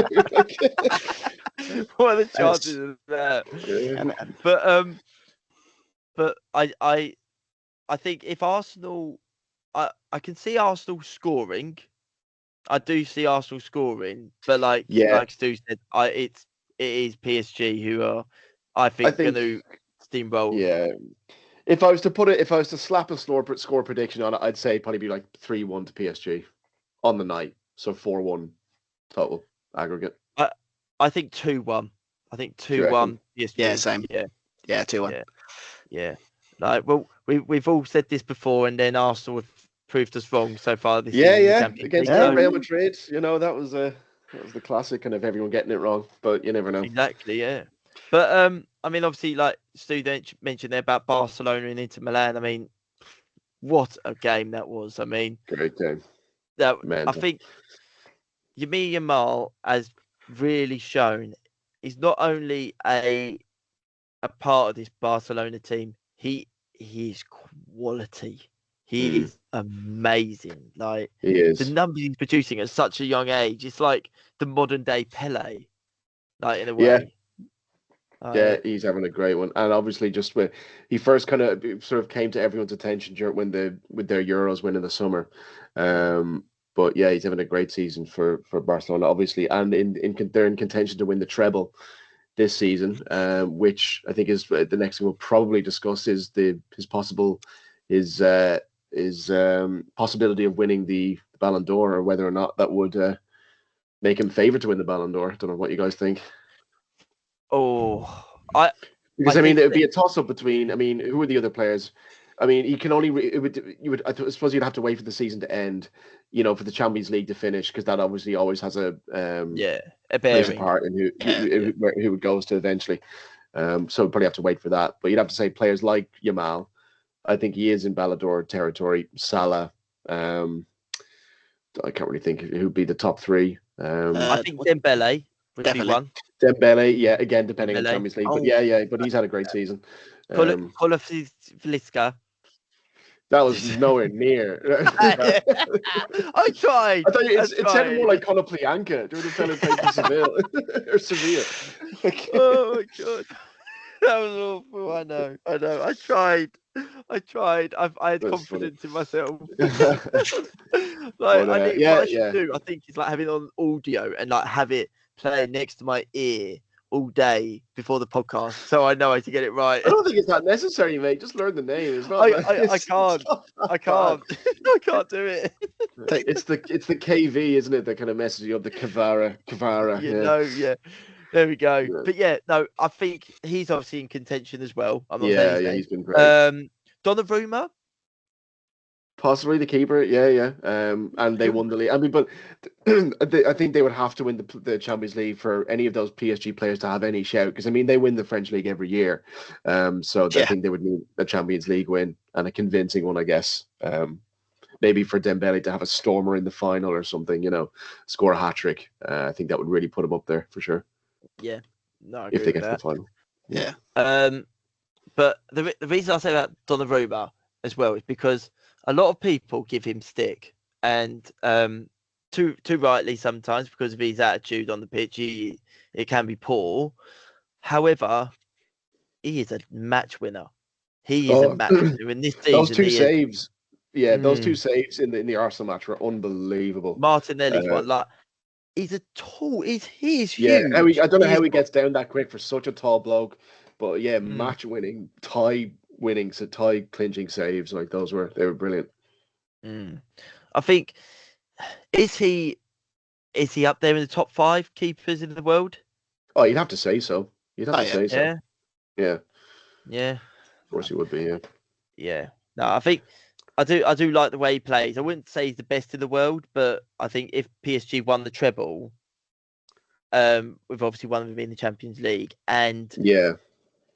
S1: What are the chances of that? Yeah. But I think if Arsenal, I can see Arsenal scoring, I do see Arsenal scoring, but like Stu said, it is PSG who are, I think going to steamroll.
S2: Yeah. If I was to slap a score prediction on it, I'd say it'd probably be like 3-1 to PSG on the night. So 4-1 total aggregate.
S1: I think 2-1. I think
S2: Do you reckon?
S1: 2-1 PSG.
S3: Yeah, same.
S1: Yeah,
S3: 2-1.
S1: Yeah. Like, well, we've all said this before, and then Arsenal have proved us wrong so far this season. In the Champions
S2: against
S1: League.
S2: Real Madrid. You know, that was the classic kind of everyone getting it wrong, but you never know.
S1: Exactly, yeah. But I mean, obviously, like Stu mentioned there about Barcelona and Inter Milan. I mean, what a game that was! I mean,
S2: great game.
S1: I think Lamine Yamal has really shown he's not only a part of this Barcelona team. He is quality. He is amazing. Like
S2: he is.
S1: The numbers he's producing at such a young age. It's like the modern day Pele, like in a way.
S2: Yeah, he's having a great one, and obviously, just when he first kind of sort of came to everyone's attention with their Euros win in the summer, but yeah, he's having a great season for Barcelona, obviously, and they're in contention to win the treble this season, which I think is the next thing we'll probably discuss is his possibility of winning the Ballon d'Or, or whether or not that would make him favourite to win the Ballon d'Or. I don't know what you guys think. Because it would be a toss-up between. I mean, who are the other players? I mean, he can only. I suppose you'd have to wait for the season to end, for the Champions League to finish, because that obviously always has a plays a part in who it goes to eventually. So we'd probably have to wait for that. But you'd have to say players like Yamal. I think he is in Ballon d'Or territory. Salah. I can't really think who'd be the top three.
S1: I think Dembele would be one.
S2: Dembele, yeah, again depending on Champions League, but but he's had a great season.
S1: Kulusevski.
S2: That was nowhere near.
S1: I tried.
S2: I thought it sounded more like Konoplyanka. Do you want to play for Seville or Sevilla?
S1: Oh my god, that was awful. I know. I tried. I had confidence in myself. What I should do, I think, is like have it on audio and like have it playing next to my ear all day before the podcast, so I know how to get it right.
S2: I don't think it's that necessary, mate. Just learn the name. It's not.
S1: I can't. I can't do it.
S2: It's the KV, isn't it? That kind of messes you up. The Kavara.
S1: Yeah. There we go. Yeah. But yeah, no, I think he's obviously in contention as well. I'm not saying
S2: he's been great.
S1: Donnarumma.
S2: Possibly the keeper, and they won the league. I mean, but I think they would have to win the Champions League for any of those PSG players to have any shout. Because I mean, they win the French league every year, so I think they would need a Champions League win, and a convincing one, I guess. Maybe for Dembele to have a stormer in the final or something, score a hat trick. I think that would really put him up there for sure.
S1: Yeah, no,
S2: if they get to the final.
S3: Yeah.
S1: But the reason I say about Donnarumma as well is because a lot of people give him stick, and too rightly sometimes because of his attitude on the pitch. It can be poor. However, he is a match winner. He is a match winner in this season.
S2: Those two saves, those two saves in the Arsenal match were unbelievable.
S1: Martinelli's one, like he's a tall. He is huge.
S2: Yeah, I don't know how he gets down that quick for such a tall bloke, but match winning, tie clinching saves, like they were brilliant.
S1: I think is he up there in the top 5 keepers in the world?
S2: Oh, you'd have to say so. So. Yeah. Of course he would be.
S1: Yeah. No, I think I do like the way he plays. I wouldn't say he's the best in the world, but I think if PSG won the treble, we've obviously won them in the Champions League, and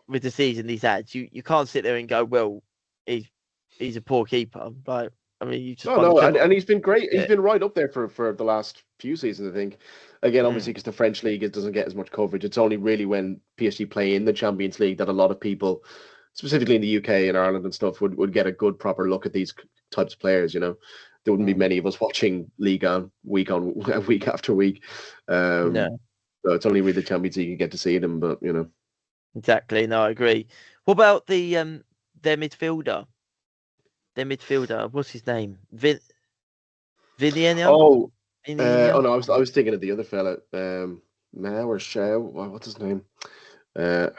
S1: with the season he's had, you can't sit there and go, well, he's a poor keeper. Like, I mean, you just
S2: and he's been great. He's been right up there for the last few seasons, I think. Again, obviously, because the French league doesn't get as much coverage. It's only really when PSG play in the Champions League that a lot of people, specifically in the UK and Ireland and stuff, would get a good proper look at these types of players. There wouldn't be many of us watching league on week after week. So it's only really the Champions League you get to see them. But
S1: exactly. No, I agree. What about their midfielder? Their midfielder, what's his name? Viniano?
S2: Oh, Oh no, I was thinking of the other fella. Mao or Shao. What's his name? It's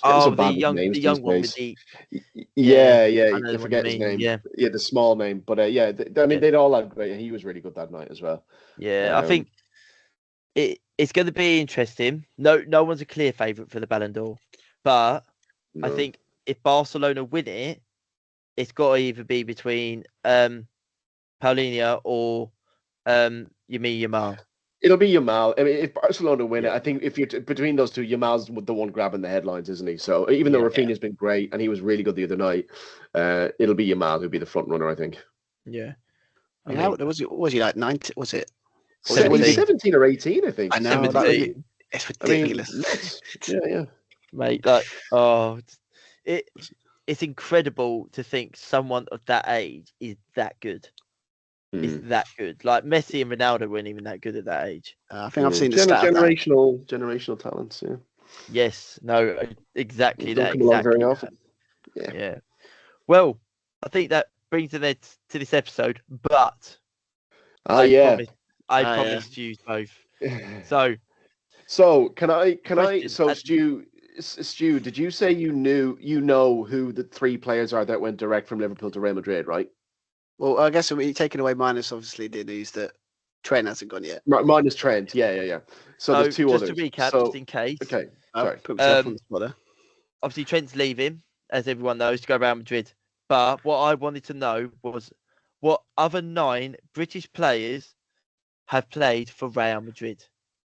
S2: getting so bad with names
S1: the
S2: these
S1: young one with
S2: days.
S1: the
S2: Yeah,
S1: I know
S2: I
S1: the one you
S2: forget his
S1: mean.
S2: name.
S1: Yeah,
S2: Yeah, the small name. But yeah, I mean,
S1: yeah,
S2: they'd all had great. He was really good that night as well.
S1: yeah. I think it's going to be interesting. No one's a clear favourite for the Ballon d'Or, but I
S2: No.
S1: think if Barcelona win it, it's got to either be between Paulinho or Yamal.
S2: It'll be Yamal. I mean, if Barcelona win it,
S1: Yeah.
S2: I think if you're between those two, Yamal's the one grabbing the headlines, isn't he? So even though
S1: Yeah.
S2: Rafinha's been great and he was really good the other night, it'll be Yamal who'll be the front runner, I think.
S1: Yeah.
S3: I mean, how was he like 90? Was it?
S2: He's 17 or 18, I think.
S3: I know.
S1: 17.
S3: It's ridiculous.
S2: Yeah.
S1: Mate, it's incredible to think someone of that age is that good. Is that good? Like Messi and Ronaldo weren't even that good at that age.
S3: I think I've seen the stat.
S2: Generational talents. Yeah.
S1: Yes. No. Exactly
S2: Don't
S1: that.
S2: come along
S1: Exactly
S2: very
S1: that.
S2: often.
S1: Yeah. Well, I think that brings an end to this episode. But I promised you both.
S2: So can I?
S1: Question,
S2: So Stu, did you say you know who the three players are that went direct from Liverpool to Real Madrid, right?
S3: Well, I guess we're taking away minus obviously the news that Trent hasn't gone yet.
S2: Minus Trent, yeah. So there's two others.
S1: Just to recap, just in case.
S2: Okay, sorry.
S3: Put myself on the spot there.
S1: Obviously, Trent's leaving, as everyone knows, to go Real Madrid. But what I wanted to know was what other 9 British players have played for Real Madrid.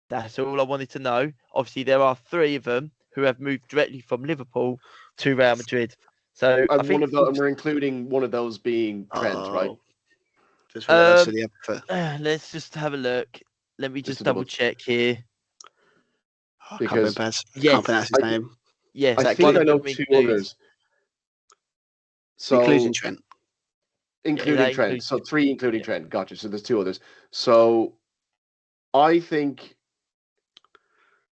S1: That's all I wanted to know. Obviously, there are 3 of them who have moved directly from Liverpool to Real Madrid. So
S2: I think we're including one of those being Trent, right?
S3: Just for the effort.
S1: Let's just have a look. Let me just double check here.
S2: Because
S3: can't pronounce his name.
S1: Yes,
S2: I think I know 2 others. So
S3: including Trent.
S2: Including Trent. So 3 including Trent. Gotcha. So there's 2 others. So I think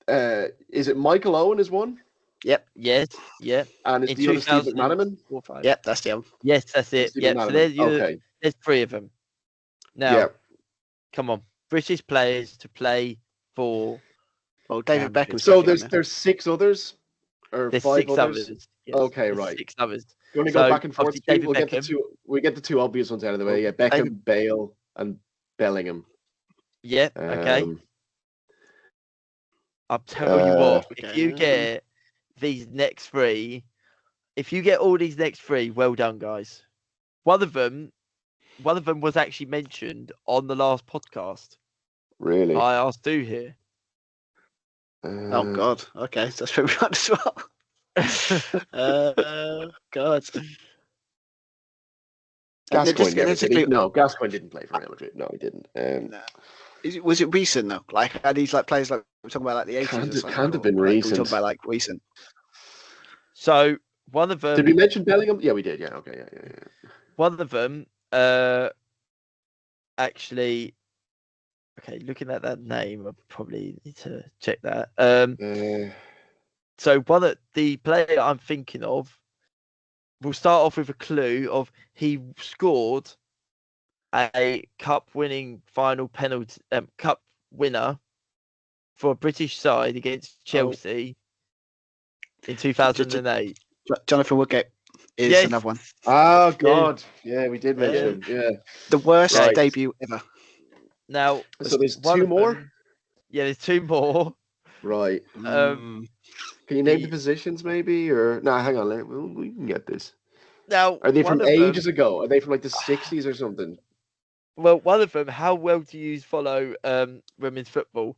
S2: is it Michael Owen is one?
S1: Yep. Yes. Yep.
S2: And is the other Steve McManaman?
S3: Yep, that's the one.
S1: Yes, that's it. Yep. So there's 3 of them. Now, come on, British players to play for.
S3: Well, David Beckham.
S2: So there's 6 others, or
S1: there's
S2: 5
S1: 6
S2: others.
S1: Yes,
S2: okay, right.
S1: 6 others.
S2: You want to go back and forth? We get the 2 obvious ones out of the way. Yeah, Beckham, Bale, and Bellingham.
S1: Yeah. Okay. I'll tell you what. If you get these next 3, if you get all these next 3, well done, guys. One of them was actually mentioned on the last podcast.
S2: Really?
S1: I asked Stu here.
S3: Oh God. Okay, so that's pretty much as well. God.
S2: Gascoigne didn't play for Real Madrid. No, he didn't.
S3: Was it recent though? Like are these like players like we're talking about like the 80s?
S2: Can't have been recent.
S3: We're talking about like recent.
S1: So one of them.
S2: Did we mention Bellingham? Yeah, we did. Yeah. Okay. Yeah.
S1: One of them. Actually. Okay, looking at that name, I probably need to check that. So one of the player I'm thinking of, we'll start off with a clue of he scored a cup-winning final penalty, cup winner for a British side against Chelsea in 2008.
S3: Jonathan Woodgate is another one.
S2: Oh God, yeah, we did mention him. Yeah,
S3: the worst debut ever.
S1: Now,
S2: so there's 2 more.
S1: Yeah, there's 2 more.
S2: Right. Can you name the positions, maybe, or no? Hang on, we can get this.
S1: Now,
S2: are they from ages ago? Are they from like the 60s or something?
S1: Well, one of them. How well do you follow women's football?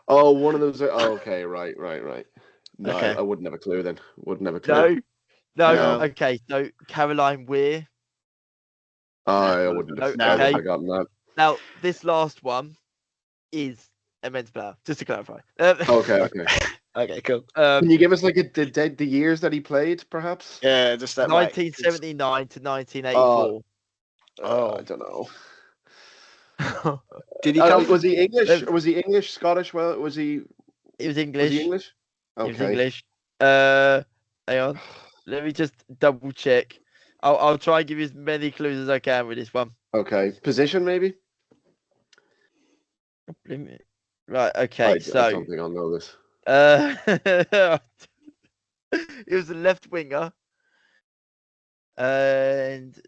S2: Oh, one of those. Okay, right. No, I wouldn't have a clue then. No.
S1: Okay, so Caroline Weir.
S2: I wouldn't have forgotten that.
S1: Now, this last one is a men's player, just to clarify.
S2: Okay.
S3: Okay, cool.
S2: Can you give us like the years that he played, perhaps?
S3: Yeah, just that.
S1: 1979 to 1984.
S2: I don't know.
S3: Did he come?
S2: Was he English? Or was he English, Scottish? Well, was he?
S1: He was English.
S2: Was he English? Okay.
S1: He was English. Hang on. Let me just double check. I'll try and give you as many clues as I can with this one.
S2: Okay. Position, maybe?
S1: Right.
S2: I
S1: Okay. So,
S2: don't think I'll know this.
S1: he was a left winger, and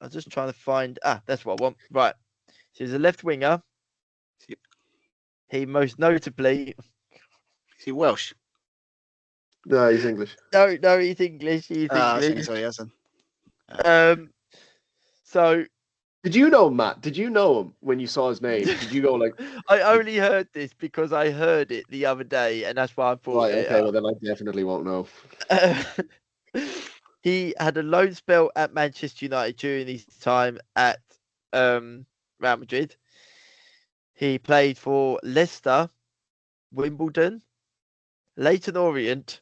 S1: I'm just trying to find. That's what I want. Right. So he's a left winger. He most notably.
S3: Is he Welsh?
S2: No, he's English.
S1: No, he's English. He's
S3: I was thinking
S1: English.
S3: sorry, Hassan.
S1: So
S2: Did you know him, Matt? Did you know him when you saw his name? Did you go like,
S1: I only heard this because I heard it the other day, and that's why I thought.
S2: right, okay, well then I definitely won't know.
S1: He had a loan spell at Manchester United during his time at Real Madrid. He played for Leicester, Wimbledon, Leyton Orient,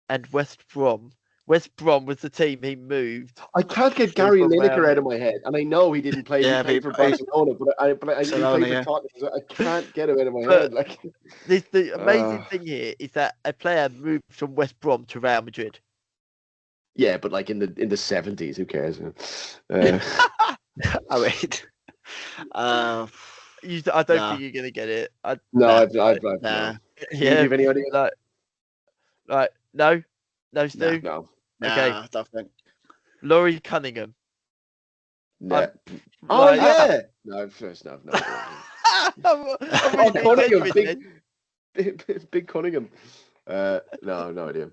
S1: and West Brom. West Brom was the team he moved.
S2: I can't get
S1: Play
S2: Gary
S1: for
S2: Lineker
S1: Real
S2: out of my head, and I know he didn't play.
S3: Yeah,
S2: he played
S3: but
S2: for Barcelona, but I he
S3: Barcelona,
S2: played for
S3: yeah.
S2: Tottenham. So I can't get him out of my
S1: But-
S2: head. Like,
S1: The amazing thing here is that a player moved from West Brom to Real Madrid.
S2: yeah, but like in the 70s, who cares?
S3: I mean,
S1: I don't
S3: Nah.
S1: think you're gonna get it.
S2: No,
S3: Nah.
S2: I've
S3: nah.
S2: no. Do you
S1: Yeah,
S2: have any idea?
S1: like no, Stu.
S2: No,
S1: Okay.
S3: I don't think.
S1: Laurie Cunningham.
S2: no.
S1: I'm-
S2: Oh
S1: like-
S2: yeah. No, first no.
S1: I'm
S2: Oh,
S1: really
S2: Cunningham,
S1: genuine
S2: big Cunningham. No idea.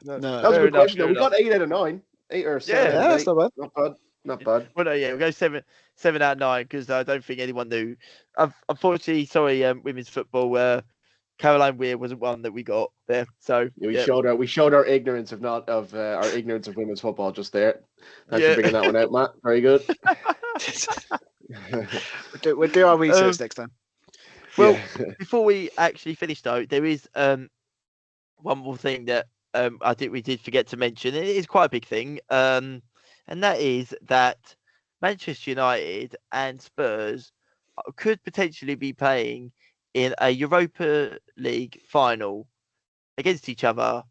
S1: then.
S3: No.
S2: That was a
S1: Fair
S2: good
S1: enough,
S2: question.
S1: fair
S2: Though. We
S1: enough.
S2: got 8 out of 9. 8 or 7
S1: Yeah,
S2: out of
S3: that's
S2: 8.
S3: not bad.
S2: Not bad. Not bad.
S1: Well, no, yeah, we'll go seven out of 9 because I don't think anyone knew. Unfortunately, sorry, women's football. Caroline Weir wasn't one that we got there. So
S2: Yeah,
S1: yeah.
S2: we showed our ignorance of our ignorance of women's football just there. Thanks
S1: Yeah.
S2: for bringing that one out, Matt. Very good.
S3: We'll do our research next time.
S1: Well,
S2: Yeah.
S1: before we actually finish though, there is one more thing that I think we did forget to mention. It is quite a big thing, and that is that Manchester United and Spurs could potentially be playing in a Europa League final against each other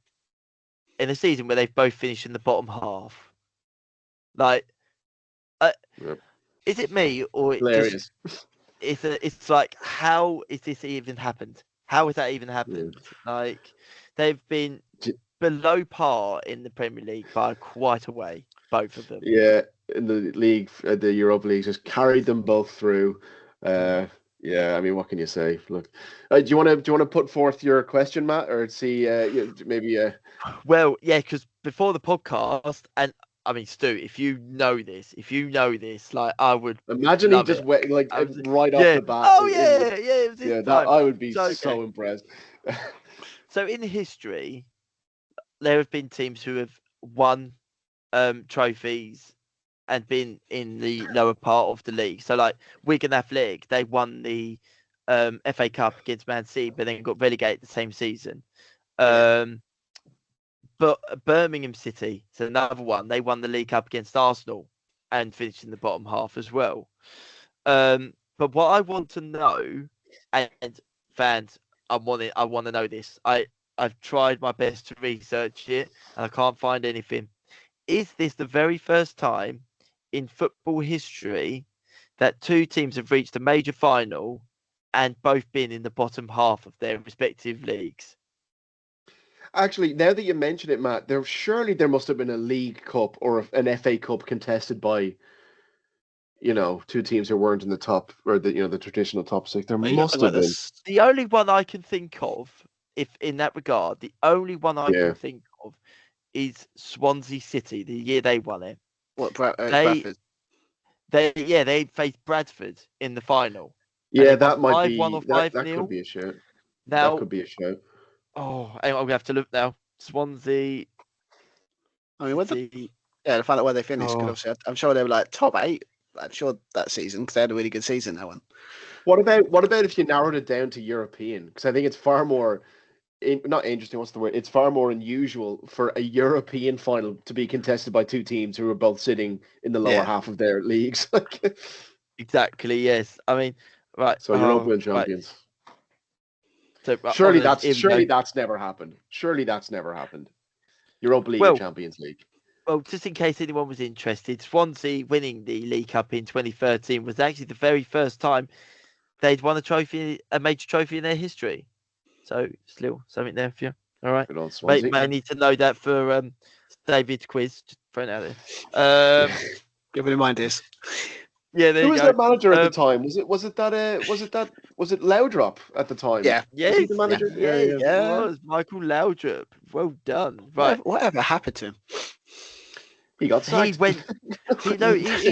S1: in a season where they've both finished in the bottom half. Like,
S2: Yep.
S1: is it me or it
S2: Hilarious.
S1: just it's like, how is this even happened? How has that even happened? Like, they've been below par in the Premier League by quite a way, both of them.
S2: Yeah, in the league, the Europa League just carried them both through. Yeah, I mean, what can you say? Look, do you want to put forth your question, Matt, or see maybe?
S1: Well, yeah, because before the podcast, and I mean, Stu, if you know this, like, I would
S2: Imagine he
S1: love
S2: just
S1: it.
S2: went like right
S1: Yeah.
S2: off the bat.
S1: Oh yeah, it was his
S2: yeah.
S1: time.
S2: I would be
S1: So,
S2: so impressed.
S1: So in history, there have been teams who have won trophies and been in the lower part of the league. So like Wigan Athletic, they won the FA Cup against Man City, but then got relegated the same season. But Birmingham City, so another one, they won the League Cup against Arsenal and finished in the bottom half as well. But what I want to know, and fans, I want to know this. I've tried my best to research it, and I can't find anything. Is this the very first time in football history that two teams have reached a major final and both been in the bottom half of their respective leagues?
S2: Actually, now that you mention it, Matt, there must have been a League Cup or an FA Cup contested by, two teams who weren't in the top or the traditional top 6. There must have been.
S1: The only one I can think of, if in that regard, the only one I can think of is Swansea City, the year they won it.
S3: What, Bradford?
S1: They faced Bradford in the final.
S2: Yeah, that might be
S1: 5-1 or 5-0.
S2: That could be a shout.
S1: Now,
S2: that could be a shout.
S1: Oh, hang on, I'm gonna have to look now. Swansea.
S3: I mean, to find out where they finished. Because obviously, I'm sure they were like top 8. I'm sure that season because they had a really good season. That one.
S2: What about if you narrowed it down to European? Because I think it's far more. Not interesting. What's the word? It's far more unusual for a European final to be contested by two teams who are both sitting in the lower half of their leagues.
S1: Exactly. Yes. I mean, right.
S2: So European champions.
S1: Right. So,
S2: surely that's never happened. Surely that's never happened. Europa League or Champions League.
S1: Well, just in case anyone was interested, Swansea winning the League Cup in 2013 was actually the very first time they'd won a major trophy in their history. So still something there for you. All right.
S2: Good old Swansea.
S1: May need to know that for David's quiz. Just throwing it out there.
S3: Give me in mind this.
S1: Yeah, there
S2: Who
S1: you
S2: was
S1: go.
S2: their manager at the time? Was it Laudrup at the time?
S3: Yeah.
S2: Was he the manager?
S1: Yes, it was Michael Laudrup. Well done. Right.
S3: Whatever happened to him?
S2: He got sacked.
S1: He went. He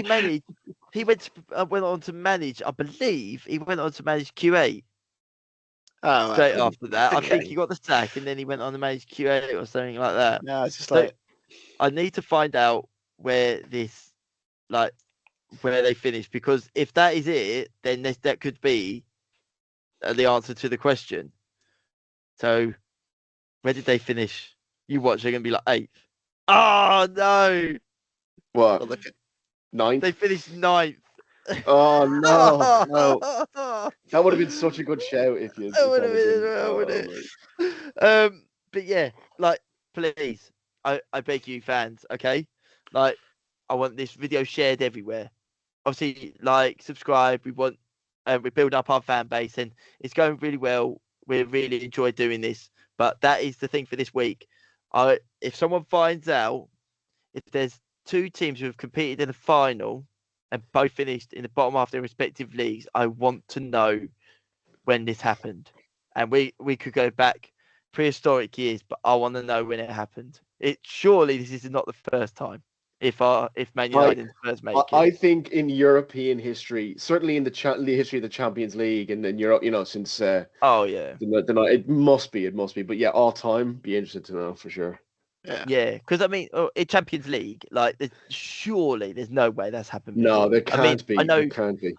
S1: managed. He went on to manage. I believe he went on to manage QA.
S3: Oh,
S1: Straight after that, I think
S3: Okay.
S1: he got the sack, and then he went on to manage QA or something like that.
S3: No, it's just
S1: So,
S3: like
S1: I need to find out where they finished, because if that is it, then that could be the answer to the question. So, where did they finish? You watch, they're gonna be like 8th. Oh no!
S2: What?
S3: look at
S2: Ninth?
S1: They finished 9th.
S2: Oh no! That would have been such a good shout if you.
S1: That would have been as well, wouldn't it? But yeah, like, please, I beg you, fans, okay? Like, I want this video shared everywhere. Obviously, like, subscribe. We want, we build up our fan base, and it's going really well. We really enjoy doing this. But that is the thing for this week. If someone finds out if there's 2 teams who have competed in the final and both finished in the bottom half of their respective leagues, I want to know when this happened. And we could go back prehistoric years, but I want to know when it happened. Surely this is not the first time. If Man United first make it.
S2: I think in European history, certainly in the history of the Champions League and in Europe, since
S1: oh yeah,
S2: it must be. But yeah, all time, be interested to know for sure.
S1: Yeah, because I mean, in Champions League, like, surely there's no way that's happened before.
S2: No, there can't be.
S1: I know.
S2: There can't be.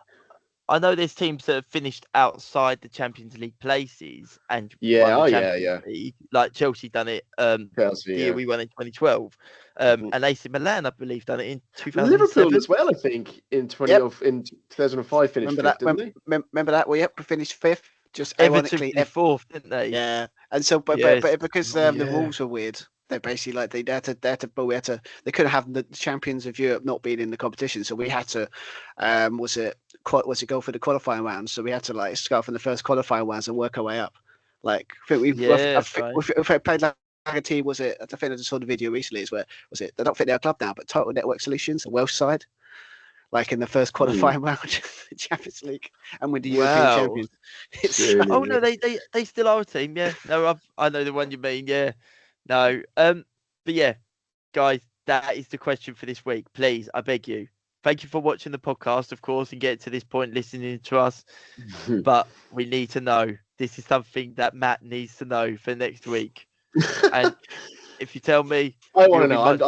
S1: I know there's teams that have finished outside the Champions League places and
S2: Yeah,
S1: won the Champions League. Like Chelsea done it
S2: Chelsea,
S1: the year we won in 2012. And AC Milan, I believe, done it in 2007.
S2: Liverpool as well, I think, in 2005 finished fifth, didn't they?
S3: remember that? We finished 5th. Just
S1: Everton
S3: ironically,
S1: finished 4th, didn't they?
S3: yeah. And so, but because the rules are weird, they're basically like they couldn't have the champions of Europe not being in the competition, so we had to was it go for the qualifying rounds? So we had to like start from the first qualifying rounds and work our way up. Like I think we played like a team. Was it? I think I just saw the video recently. Is where was it? They don't fit their club now, but Total Network Solutions, a Welsh side, like in the first qualifying round, Champions League, and with the European champions.
S1: No, they still are a team. Yeah, no, I know the one you mean. Yeah. No, but yeah, guys, that is the question for this week. Please, I beg you. Thank you for watching the podcast, of course, and getting to this point, listening to us. But we need to know. This is something that Matt needs to know for next week. And if you tell me,
S2: I want to know. I'd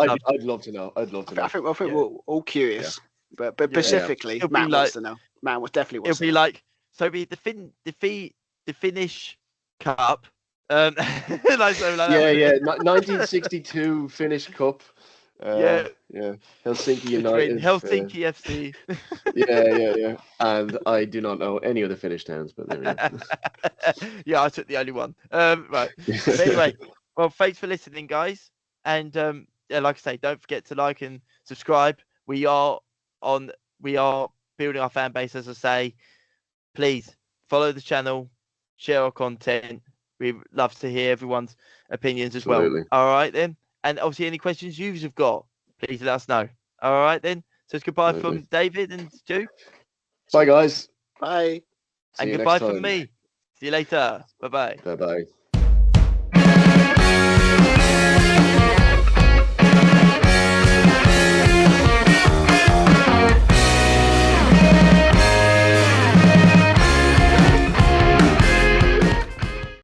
S2: love to know. I'd love to know.
S3: I think we're all curious, but specifically, Matt wants to know. Matt definitely wants.
S1: It'll be like the Finnish Cup. Like
S2: 1962 Finnish Cup. Helsinki United.
S1: Helsinki FC.
S2: yeah. And I do not know any of the Finnish towns, but there we go.
S1: Yeah, I took the only one. Right. But anyway, well, thanks for listening, guys. And like I say, don't forget to like and subscribe. We are building our fan base, as I say. Please follow the channel, share our content. We'd love to hear everyone's opinions as well. All right, then. And obviously, any questions you've got, please let us know. All right, then. So it's goodbye from David and Stu.
S2: Bye, guys.
S3: Bye.
S1: And goodbye from me. See you later. Bye-bye.
S2: Bye-bye.